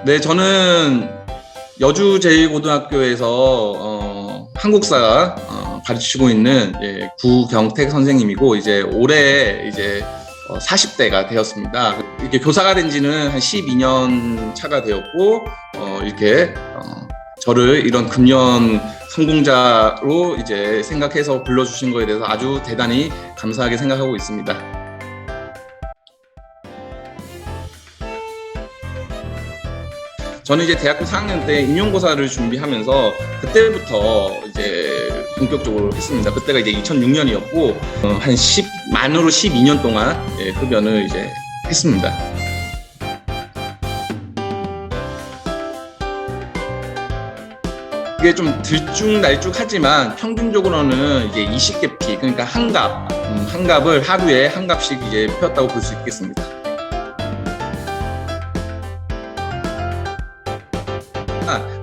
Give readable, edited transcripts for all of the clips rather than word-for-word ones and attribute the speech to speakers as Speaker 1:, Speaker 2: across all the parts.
Speaker 1: 네, 저는 여주제일고등학교에서 한국사 가르치고 있는 구경택 선생님이고 이제 올해 이제 40대가 되었습니다. 이렇게 교사가 된 지는 한 12년 차가 되었고 이렇게 저를 이런 금연 성공자로 이제 생각해서 불러주신 거에 대해서 아주 대단히 감사하게 생각하고 있습니다. 저는 이제 대학교 4학년 때 임용고사를 준비하면서 그때부터 이제 본격적으로 했습니다. 그때가 이제 2006년이었고 한 만으로 12년 동안 흡연을 이제 했습니다. 이게 좀 들쭉날쭉하지만 평균적으로는 이제 20개피, 그러니까 한갑을 하루에 한 갑씩 이제 폈다고 볼 수 있겠습니다.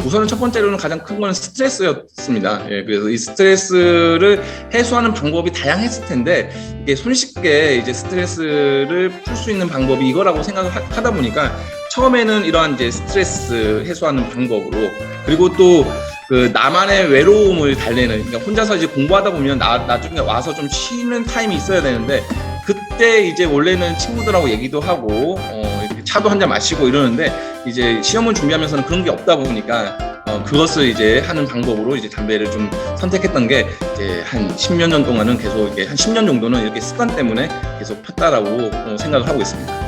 Speaker 1: 우선은 첫 번째로는 가장 큰 건 스트레스였습니다. 그래서 이 스트레스를 해소하는 방법이 다양했을 텐데 이게 손쉽게 이제 스트레스를 풀 수 있는 방법이 이거라고 생각을 하다 보니까 처음에는 이러한 이제 스트레스 해소하는 방법으로, 그리고 또 그 나만의 외로움을 달래는, 그러니까 혼자서 이제 공부하다 보면 나중에 와서 좀 쉬는 타임이 있어야 되는데 그때 이제 원래는 친구들하고 얘기도 하고 이렇게 차도 한잔 마시고 이러는데 이제 시험을 준비하면서는 그런 게 없다 보니까 그것을 이제 하는 방법으로 이제 담배를 좀 선택했던 게 이제 한 10몇 년 동안은 계속 이게 한 10년 정도는 이렇게 습관 때문에 계속 폈다라고 생각을 하고 있습니다.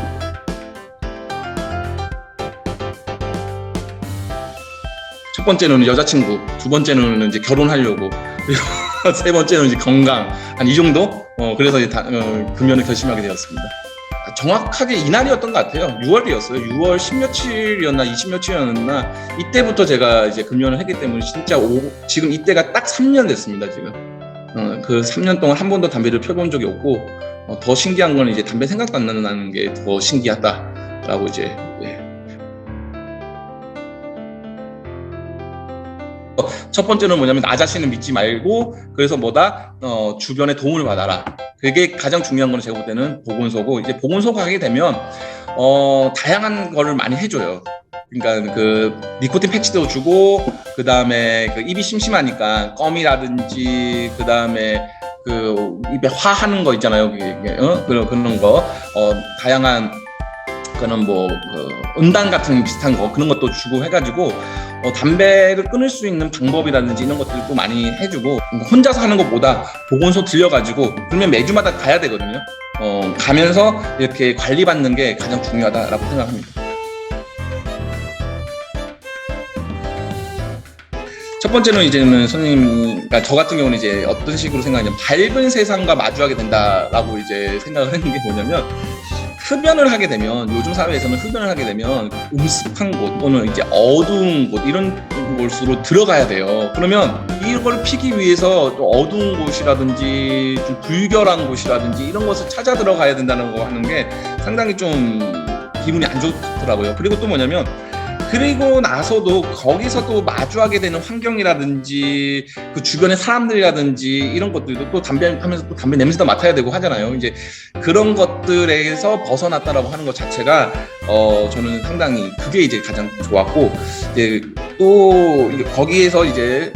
Speaker 1: 첫 번째는 여자친구, 두 번째는 이제 결혼하려고, 그리고 세 번째는 이제 건강, 한 이 정도? 그래서 이제 금연을 결심하게 되었습니다. 정확하게 이날이었던 것 같아요. 6월이었어요. 6월 10며칠이었나 20며칠이었나 이때부터 제가 이제 금연을 했기 때문에 진짜 지금 이때가 딱 3년 됐습니다. 지금 그 3년 동안 한 번도 담배를 펴본 적이 없고 더 신기한 건 이제 담배 생각도 안 나는 게 더 신기하다라고 이제 첫 번째는 뭐냐면 나 자신을 믿지 말고, 그래서 주변의 도움을 받아라. 그게 가장 중요한 거는 제가 볼 때는 보건소고, 이제 보건소 가게 되면 다양한 거를 많이 해줘요. 그러니까 그 니코틴 패치도 주고, 그 다음에 그 입이 심심하니까 껌이라든지, 그 다음에 그 입에 화하는 거 있잖아요. 그런 거 다양한 그런 음단 같은 비슷한 거, 그런 것도 주고 해가지고 담배를 끊을 수 있는 방법이라든지 이런 것들도 많이 해주고, 혼자서 하는 것보다 보건소 들려가지고, 그러면 매주마다 가야 되거든요. 가면서 이렇게 관리받는 게 가장 중요하다라고 생각합니다. 첫 번째는 이제는 그러니까 저 같은 경우는 이제 어떤 식으로 생각하냐면 밝은 세상과 마주하게 된다라고 이제 생각을 하는 게 뭐냐면, 흡연을 하게 되면, 요즘 사회에서는 흡연을 하게 되면 음습한 곳 또는 이제 어두운 곳, 이런 곳으로 들어가야 돼요. 그러면 이걸 피기 위해서 어두운 곳이라든지 좀 불결한 곳이라든지 이런 것을 찾아 들어가야 된다는 거 하는 게 상당히 좀 기분이 안 좋더라고요. 그리고 또 뭐냐면, 그리고 나서도 거기서 또 마주하게 되는 환경이라든지 그 주변의 사람들이라든지 이런 것들도 또 담배 하면서 또 담배 냄새도 맡아야 되고 하잖아요. 이제 그런 것들에서 벗어났다라고 하는 것 자체가 저는 상당히 그게 이제 가장 좋았고, 이제 또 거기에서 이제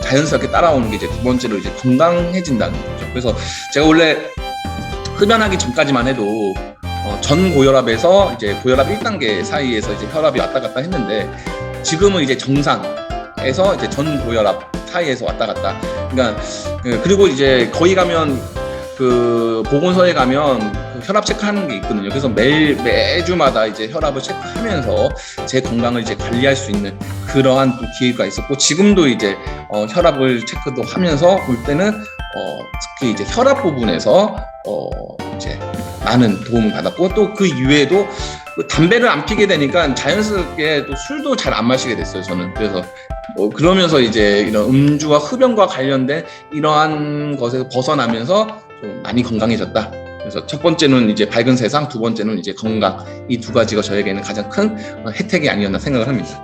Speaker 1: 자연스럽게 따라오는 게 이제 두 번째로 이제 건강해진다는 거죠. 그래서 제가 원래 흡연하기 전까지만 해도 전고혈압에서 이제 고혈압 1단계 사이에서 이제 혈압이 왔다 갔다 했는데, 지금은 이제 정상에서 이제 전고혈압 사이에서 왔다 갔다. 그러니까 그리고 이제 거기 가면 그 보건소에 가면 그 혈압 체크하는 게 있거든요. 그래서 매주마다 이제 혈압을 체크하면서 제 건강을 이제 관리할 수 있는 그러한 또 기회가 있었고, 지금도 이제 혈압을 체크도 하면서 볼 때는 특히 이제 혈압 부분에서 이제 많은 도움을 받았고, 또 그 이외에도 담배를 안 피게 되니까 자연스럽게 또 술도 잘 안 마시게 됐어요, 저는. 그래서 그러면서 이제 이런 음주와 흡연과 관련된 이러한 것에서 벗어나면서 좀 많이 건강해졌다. 그래서 첫 번째는 이제 밝은 세상, 두 번째는 이제 건강, 이 두 가지가 저에게는 가장 큰 혜택이 아니었나 생각을 합니다.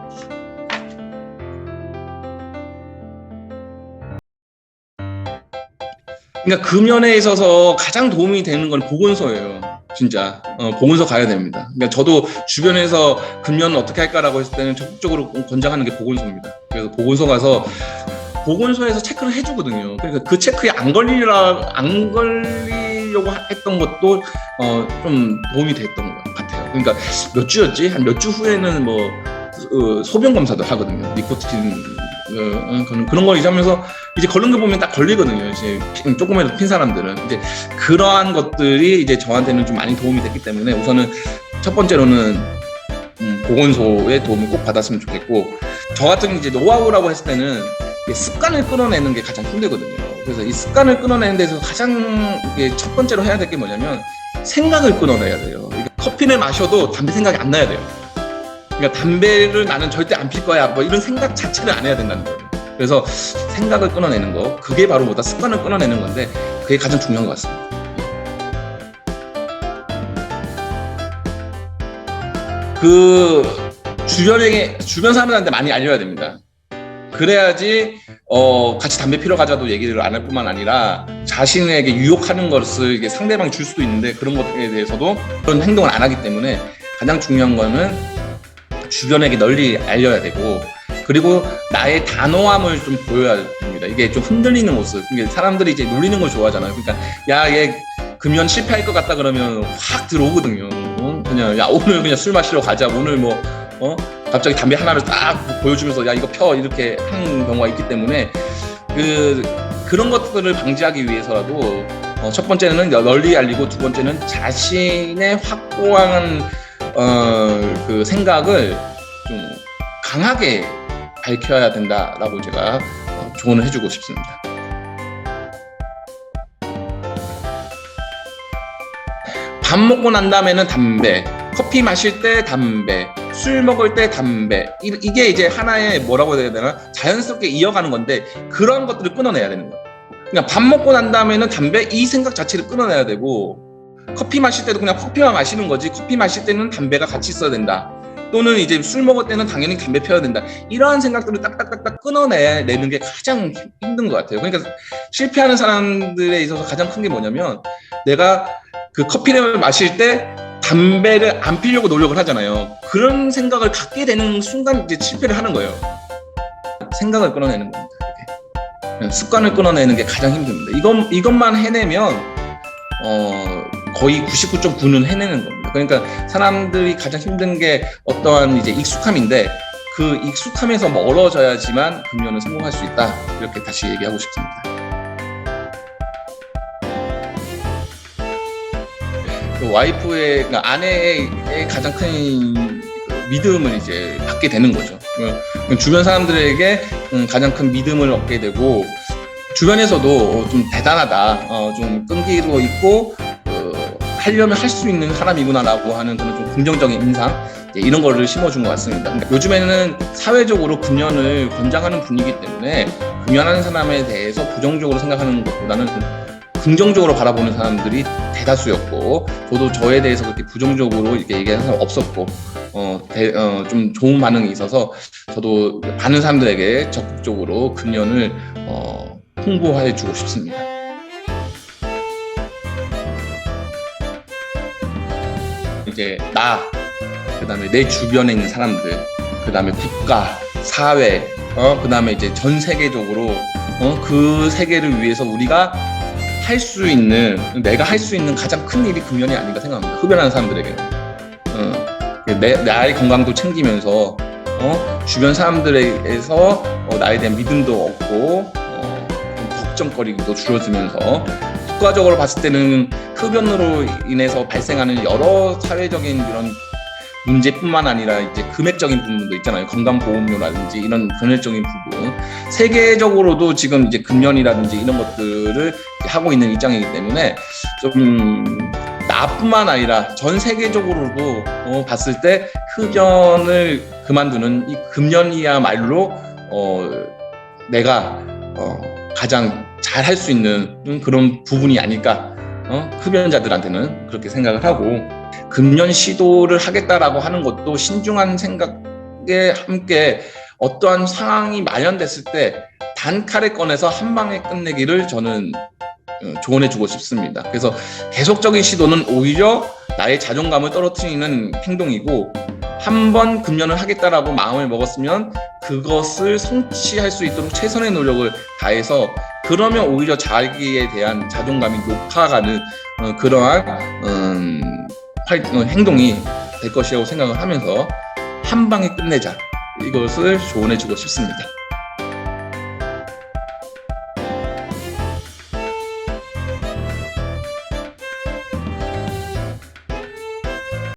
Speaker 1: 그러니까 금연에 있어서 가장 도움이 되는 건 보건소예요. 진짜 보건소 가야 됩니다. 그러니까 저도 주변에서 금연 어떻게 할까라고 했을 때는 적극적으로 권장하는 게 보건소입니다. 그래서 보건소 가서 보건소에서 체크를 해주거든요. 그러니까 그 체크에 안 걸리려고 했던 것도 좀 도움이 됐던 것 같아요. 그러니까 몇 주였지? 한 몇 주 후에는 뭐 소변 검사도 하거든요. 니코틴 그런 거 이제 하면서 이제 걸른 거 보면 딱 걸리거든요. 이제 조금이라도 핀 사람들은 이제 그러한 것들이 이제 저한테는 좀 많이 도움이 됐기 때문에 우선은 첫 번째로는 보건소의 도움을 꼭 받았으면 좋겠고, 저 같은 이제 노하우라고 했을 때는 습관을 끊어내는 게 가장 힘들거든요. 그래서 이 습관을 끊어내는 데서 가장 첫 번째로 해야 될 게 뭐냐면 생각을 끊어내야 돼요. 커피를 마셔도 담배 생각이 안 나야 돼요. 그러니까 담배를 나는 절대 안 필 거야 뭐 이런 생각 자체를 안 해야 된다는 거예요. 그래서 생각을 끊어내는 거, 그게 바로 뭐다 습관을 끊어내는 건데 그게 가장 중요한 것 같습니다. 그 주변 사람들한테 많이 알려야 됩니다. 그래야지 같이 담배 피러 가자도 얘기를 안 할 뿐만 아니라 자신에게 유혹하는 것을 이게 상대방이 줄 수도 있는데 그런 것에 대해서도 그런 행동을 안 하기 때문에 가장 중요한 거는 주변에게 널리 알려야 되고, 그리고 나의 단호함을 좀 보여야 됩니다. 이게 좀 흔들리는 모습. 이게 사람들이 이제 놀리는 걸 좋아하잖아요. 그러니까 야, 얘 금연 실패할 것 같다 그러면 확 들어오거든요. 그냥 야, 오늘 그냥 술 마시러 가자. 오늘 뭐 갑자기 담배 하나를 딱 보여주면서 야, 이거 펴 이렇게 하는 경우가 있기 때문에 그런 것들을 방지하기 위해서라도 첫 번째는 널리 알리고, 두 번째는 자신의 확고한 그 생각을 좀 강하게 밝혀야 된다라고 제가 조언을 해주고 싶습니다. 밥 먹고 난 다음에는 담배, 커피 마실 때 담배, 술 먹을 때 담배, 이게 이제 하나의 뭐라고 해야 되나 자연스럽게 이어가는 건데 그런 것들을 끊어내야 되는 거예요. 그러니까 밥 먹고 난 다음에는 담배, 이 생각 자체를 끊어내야 되고, 커피 마실 때도 그냥 커피만 마시는 거지 커피 마실 때는 담배가 같이 있어야 된다, 또는 이제 술 먹을 때는 당연히 담배 펴야 된다, 이러한 생각들을 딱딱딱딱 끊어내는 게 가장 힘든 것 같아요. 그러니까 실패하는 사람들에 있어서 가장 큰 게 뭐냐면 내가 그 커피를 마실 때 담배를 안 피려고 노력을 하잖아요. 그런 생각을 갖게 되는 순간 이제 실패를 하는 거예요. 생각을 끊어내는 겁니다. 습관을 끊어내는 게 가장 힘듭니다. 이것만 해내면 거의 99.9는 해내는 겁니다. 그러니까 사람들이 가장 힘든 게 어떠한 이제 익숙함인데 그 익숙함에서 멀어져야지만 금연은 성공할 수 있다. 이렇게 다시 얘기하고 싶습니다. 그 와이프의, 그러니까 아내의 가장 큰 믿음을 이제 받게 되는 거죠. 주변 사람들에게 가장 큰 믿음을 얻게 되고, 주변에서도 좀 대단하다, 좀 끈기도 있고 하려면 할 수 있는 사람이구나라고 하는 그런 좀 긍정적인 인상, 이런 거를 심어준 것 같습니다. 그러니까 요즘에는 사회적으로 금연을 권장하는 분위기 때문에 금연하는 사람에 대해서 부정적으로 생각하는 것보다는 긍정적으로 바라보는 사람들이 대다수였고, 저도 저에 대해서 그렇게 부정적으로 이렇게 얘기하는 사람 없었고, 좀 좋은 반응이 있어서 저도 많은 사람들에게 적극적으로 금연을 홍보해주고 싶습니다. 이제 그 다음에 내 주변에 있는 사람들, 그 다음에 국가, 사회, 그 다음에 이제 전 세계적으로 그 세계를 위해서 우리가 내가 할 수 있는 가장 큰 일이 금연이 아닌가 생각합니다. 흡연하는 사람들에게 나의 건강도 챙기면서 주변 사람들에게서 나에 대한 믿음도 얻고 걱정거리도 줄어들면서, 국가적으로 봤을 때는 흡연으로 인해서 발생하는 여러 사회적인 이런 문제뿐만 아니라 이제 금액적인 부분도 있잖아요. 건강보험료라든지 이런 금액적인 부분, 세계적으로도 지금 이제 금연이라든지 이런 것들을 하고 있는 입장이기 때문에 좀 나뿐만 아니라 전 세계적으로도 봤을 때 흡연을 그만두는 이 금연이야말로 내가 가장 잘 할 수 있는 그런 부분이 아닐까, 흡연자들한테는 그렇게 생각을 하고, 금연 시도를 하겠다라고 하는 것도 신중한 생각에 함께 어떠한 상황이 마련됐을 때 단칼에 꺼내서 한 방에 끝내기를 저는 조언해주고 싶습니다. 그래서 계속적인 시도는 오히려 나의 자존감을 떨어뜨리는 행동이고, 한번 금연을 하겠다라고 마음을 먹었으면 그것을 성취할 수 있도록 최선의 노력을 다해서, 그러면 오히려 자기에 대한 자존감이 높아가는 그러한 행동이 될 것이라고 생각을 하면서 한 방에 끝내자, 이것을 조언해주고 싶습니다.